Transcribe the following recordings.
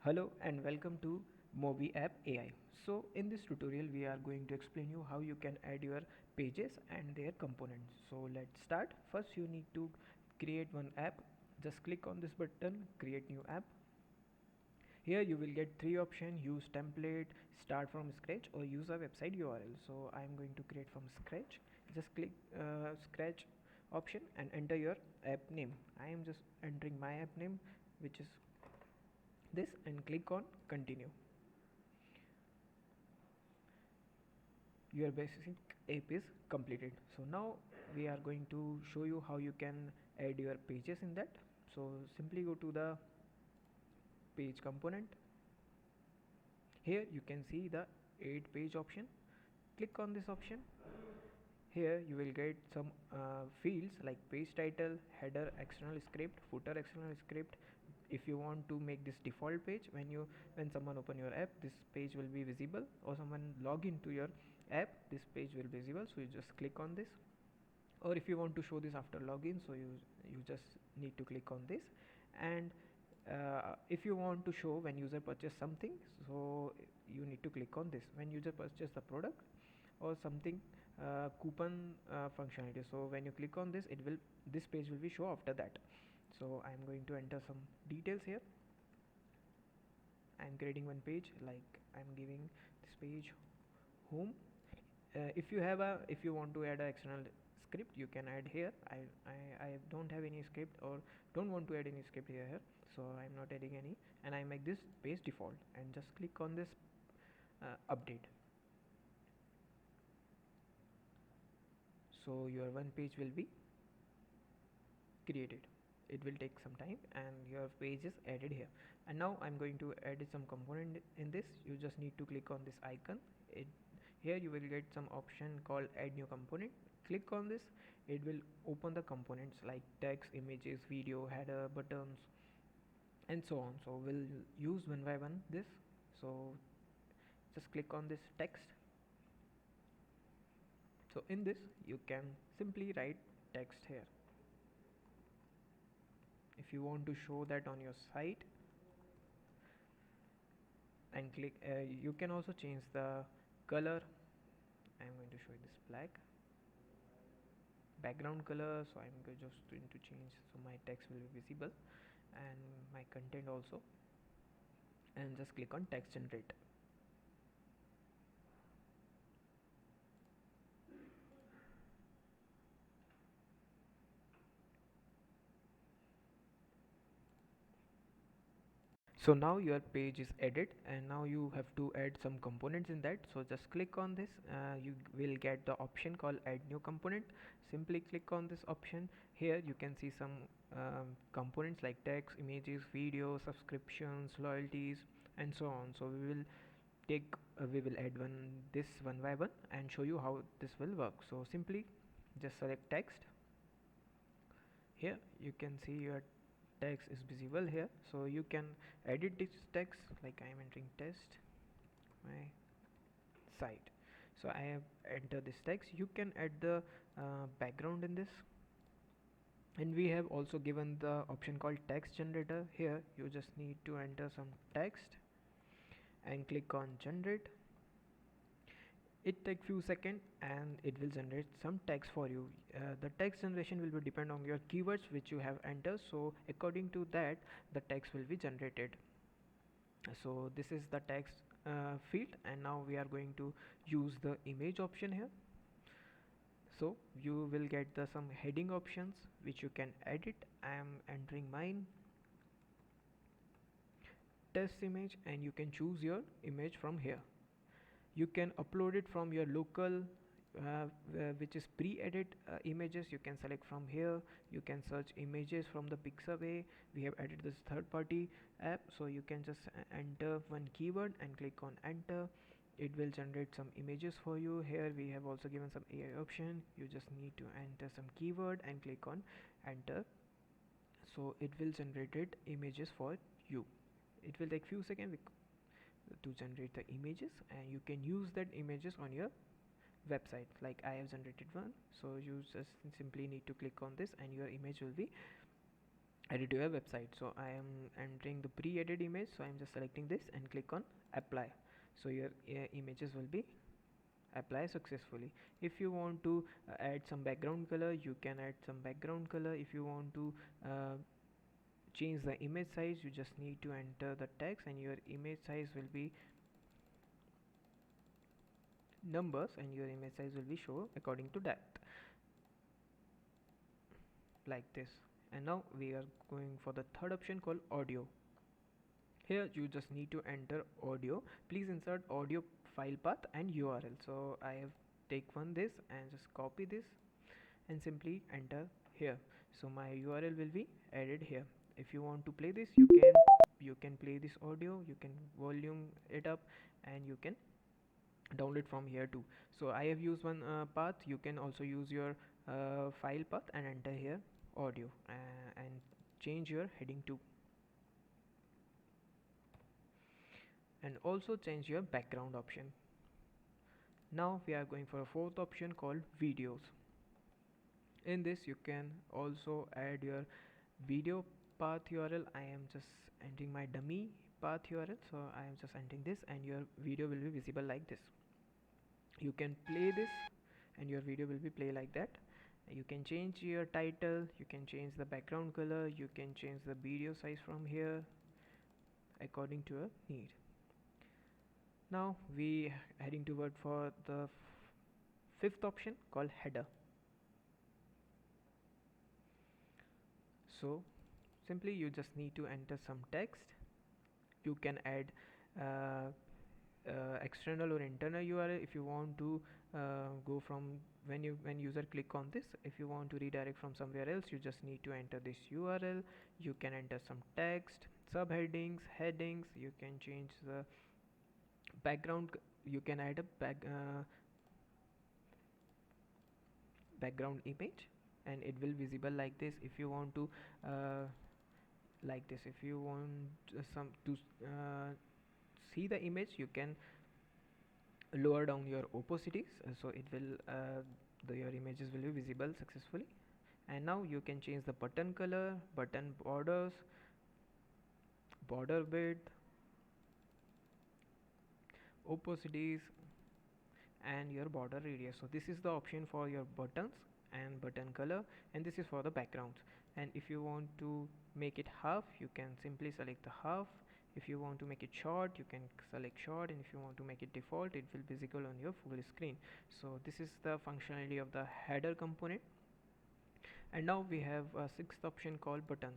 Hello and welcome to MobiApp AI. So in this tutorial we are going to explain you how you can add your pages and their components. So let's start. First you need to create one app. Just click on this button, create new app. Here you will get three options: use template, start from scratch, or use a website URL. So I am going to create from scratch. Just click scratch option and enter your app name. I am just entering my app name, which is this, and click on continue. Your basic app is completed. So now we are going to show you how you can add your pages in that. So simply go to the page component. Here you can see the add page option. Click on this option. Here you will get some fields like page title, header external script, footer external script. If you want to make this default page, when someone open your app, this page will be visible, or someone log into your app, this page will be visible. So you just click on this. Or if you want to show this after login, so you just need to click on this. And if you want to show when user purchase something, so you need to click on this. When user purchase the product or something, coupon functionality, so when you click on this, this page will be show after that. So I'm going to enter some details here. I'm creating one page, like I'm giving this page home. If you want to add an external script, you can add here. I don't have any script, or don't want to add any script here, so I'm not adding any, and I make this page default and just click on this update. So your one page will be created. It will take some time and your page is added here. And now I'm going to add some component in this. You just need to click on this icon. Here you will get some option called add new component. Click on this. It will open the components like text, images, video, header, buttons, and so on. So we'll use one by one this. So just click on this text. So in this you can simply write text here. If you want to show that on your site, and click, you can also change the color. I'm going to show you this black background color, so I'm just going to change, so my text will be visible and my content also, and just click on text generate. So now your page is added, and now you have to add some components in that. So just click on this. You will get the option called add new component. Simply click on this option. Here you can see some components like text, images, video, subscriptions, loyalties, and so on. So we will add this one by one and show you how this will work. So simply just select text. Here you can see your text is visible here, so you can edit this text, like I am entering test my site. So I have entered this text. You can add the background in this, and we have also given the option called text generator. Here you just need to enter some text and click on generate. It takes few seconds and it will generate some text for you. The text generation will be depend on your keywords which you have entered, so according to that the text will be generated. So this is the text field, and now we are going to use the image option here. So you will get some heading options which you can edit. I am entering mine, test image, and you can choose your image from here. You can upload it from your local which is pre-edit images. You can select from here. You can search images from the Pixabay. We have added this third-party app, so you can just enter one keyword and click on enter. It will generate some images for you. Here we have also given some AI option. You just need to enter some keyword and click on enter. So it will generate images for you. It will take few seconds to generate the images, and you can use that images on your website. Like I have generated one, so you just simply need to click on this and your image will be added to your website. So I am entering the pre-edited image, so I'm just selecting this and click on apply. So your images will be apply successfully. If you want to add some background color, you can add some background color. If you want to uh, change the image size, you just need to enter the text and your image size will be numbers and your image size will be shown according to that, like this. And now we are going for the third option called audio. Here you just need to enter audio. Please insert audio file path and URL. So I have take one this and just copy this and simply enter here. So my URL will be added here. If you want to play this, you can play this audio, you can volume it up and you can download from here too. So I have used one path. You can also use your file path and enter here audio and change your heading to, and also change your background option. Now we are going for a fourth option called videos. In this you can also add your video path URL. I am just entering my dummy path URL, so I am just entering this and your video will be visible like this. You can play this and your video will be play like that. You can change your title, you can change the background color, you can change the video size from here according to your need. Now we heading toward for the fifth option called header. So simply you just need to enter some text. You can add uh, external or internal URL if you want to go from when user click on this. If you want to redirect from somewhere else, you just need to enter this URL. You can enter some text, subheadings, headings. You can change the background. You can add a background image and it will visible like this. If you want to like this, if you want some to see the image, you can lower down your opacities, so it will your images will be visible successfully. And now you can change the button color, button borders, border width, opacities and your border radius. So this is the option for your buttons and button color, and this is for the backgrounds. And if you want to make it half, you can simply select the half. If you want to make it short, you can select short, and if you want to make it default, it will be visible on your full screen. So this is the functionality of the header component. And now we have a sixth option called button.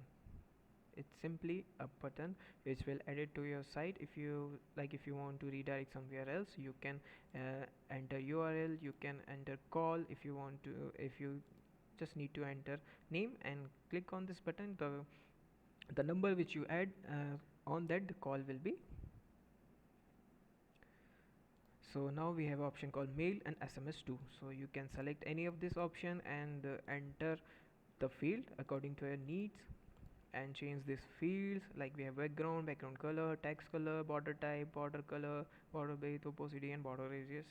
It's simply a button which will add it to your site. If you like, if you want to redirect somewhere else, you can enter URL, you can enter call. If you want to, if you just need to enter name and click on this button, the number which you add on that, the call will be. So now we have an option called mail and SMS too. So you can select any of this option and enter the field according to your needs and change these fields. Like we have background color, text color, border type, border color, border width, opacity and border radius.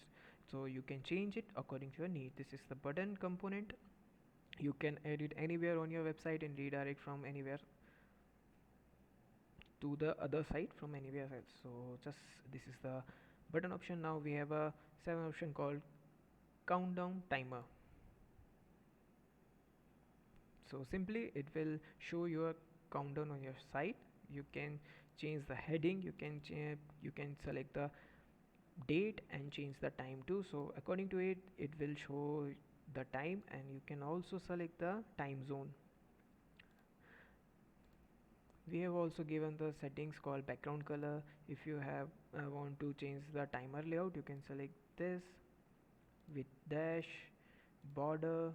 So you can change it according to your need. This is the button component. You can edit anywhere on your website and redirect from anywhere to the other site from anywhere else. So just this is the button option. Now we have a 7th option called countdown timer. So simply it will show your countdown on your site. You can change the heading, you can select the date and change the time too. So according to it, it will show the time, and you can also select the time zone. We have also given the settings called background color. If you have want to change the timer layout, you can select this with dash, border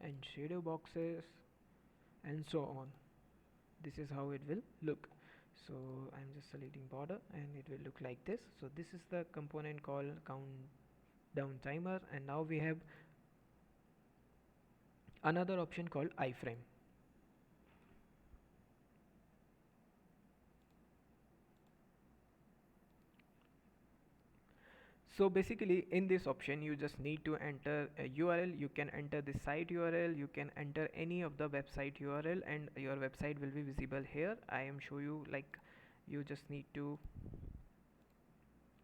and shadow boxes and so on. This is how it will look. So I'm just selecting border and it will look like this. So this is the component called countdown timer. And now we have another option called iframe. So basically in this option you just need to enter a URL. You can enter the site URL, you can enter any of the website URL, and your website will be visible here. I am show you, like, you just need to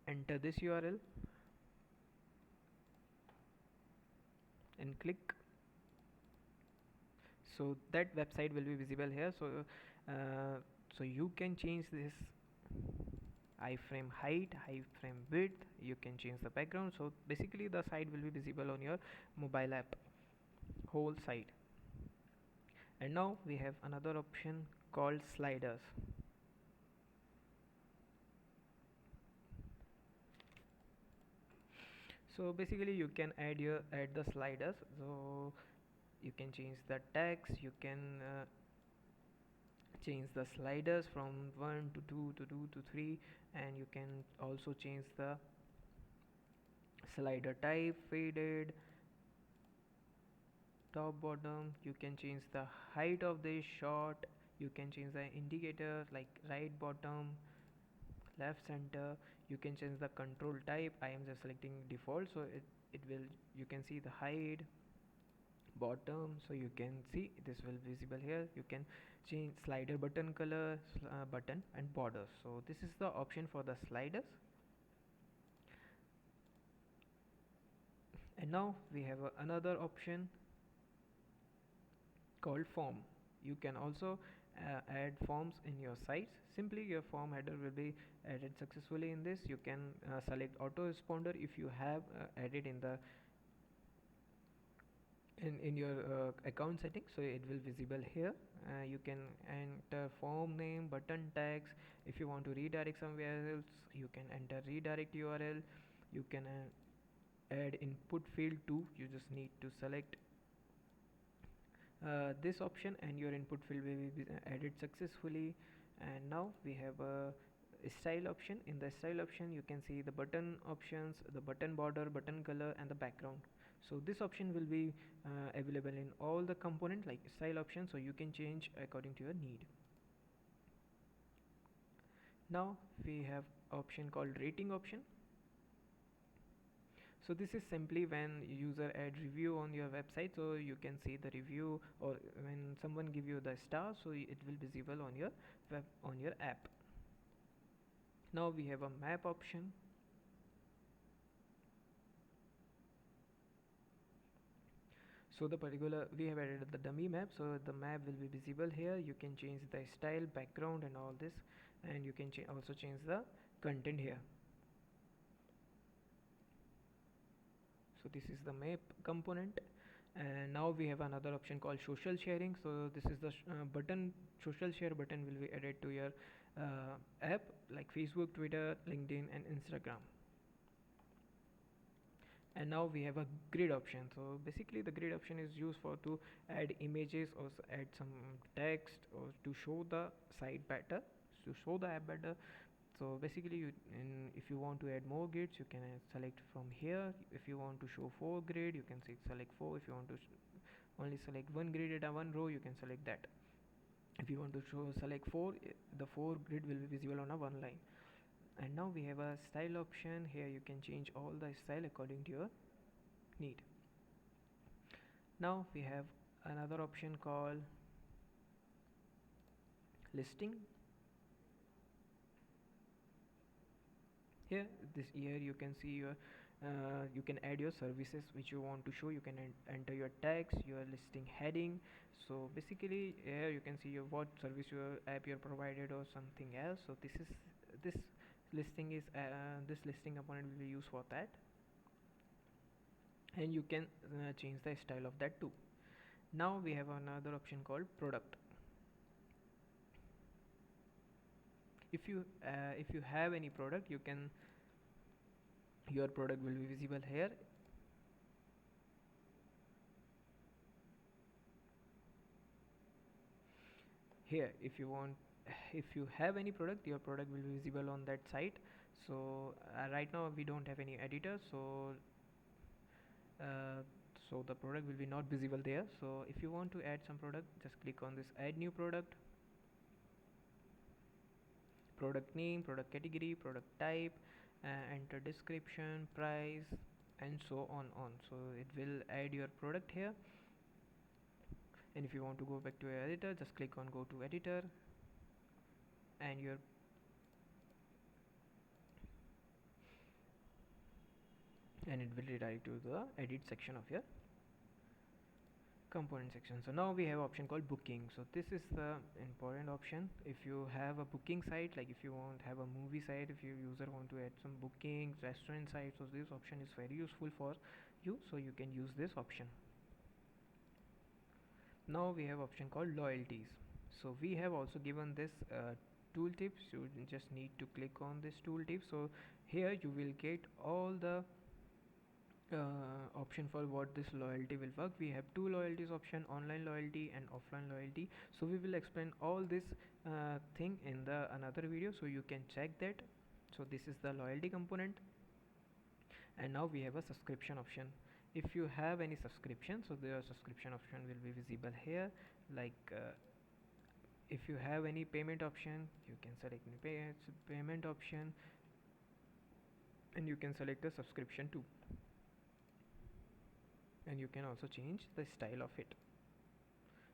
enter this URL and click, so that website will be visible here. Uh, so you can change this iframe height, iframe width, you can change the background. So basically the site will be visible on your mobile app, whole site. And now we have another option called sliders. So basically you can add the sliders. So you can change the text, you can change the sliders from 1 to 2 to 2 to 3, and you can also change the slider type, faded, top, bottom. You can change the height of this shot, you can change the indicator like right, bottom, left, center. You can change the control type. I am just selecting default, so it will, you can see the height, bottom. So you can see this will visible here. You can change slider button color, button and borders. So this is the option for the sliders. And now we have another option called form. You can also add forms in your sites. Simply your form header will be added successfully in this. You can select autoresponder if you have added in the in your account settings, so it will visible here. You can enter form name, button tags. If you want to redirect somewhere else, you can enter redirect URL. You can add input field too. You just need to select this option and your input field will be added successfully. And now we have a style option. In the style option you can see the button options, the button border, button color and the background. So this option will be available in all the component like style option, so you can change according to your need. Now we have option called rating option. So this is simply when user add review on your website, so you can see the review, or when someone give you the star, so it will be visible on your web, on your app. Now we have a map option. So the particular, we have added the dummy map, so the map will be visible here. You can change the style, background and all this, and you can also change the content here. So this is the map component. And now we have another option called social sharing. So this is the button, social share button will be added to your app like Facebook, Twitter, LinkedIn and Instagram. And now we have a grid option. So basically the grid option is used for to add images or add some text or to show the site better, to show the app better. So basically if you want to add more grids, you can select from here. If you want to show 4 grid, you can select 4. If you want to only select 1 grid at a 1 row, you can select that. If you want to select 4, the 4 grid will be visible on a 1 line. And now we have a style option. Here you can change all the style according to your need. Now we have another option called listing. Here you can see your you can add your services which you want to show. You can enter your tags, your listing heading. So basically here you can see your what service your app you're provided or something else. So this listing is this listing component will be used for that, and you can change the style of that too. Now we have another option called product. If you have any product, you can, your product will be visible here. Here if you have any product, your product will be visible on that site. So right now we don't have any editor, so so the product will be not visible there. So if you want to add some product, just click on this add new product, product name, product category, product type, enter description, price, and so on. So it will add your product here. And if you want to go back to your editor, just click on go to editor, and your and it will redirect to the edit section of your component section. So now we have option called booking. So this is the important option. If you have a booking site, like if you want have a movie site, if your user want to add some bookings, restaurant sites, so this option is very useful for you, so you can use this option. Now we have option called loyalties. So we have also given this tooltips. You just need to click on this tooltip. So here you will get all the option for what this loyalty will work. We have two loyalties option, online loyalty and offline loyalty. So we will explain all this thing in the another video, so you can check that. So this is the loyalty component, and now we have a subscription option. If you have any subscription, so the subscription option will be visible here. Like if you have any payment option, you can select payment option, and you can select the subscription too, and you can also change the style of it.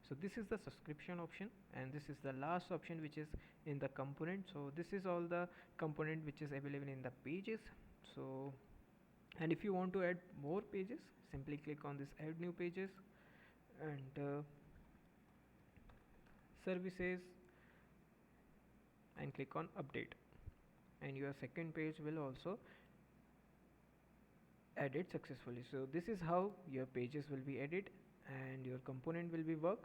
So this is the subscription option, and this is the last option which is in the component. So this is all the component which is available in the pages. So, and if you want to add more pages, simply click on this add new pages, and services, and click on update, and your second page will also added successfully. So this is how your pages will be added and your component will be work.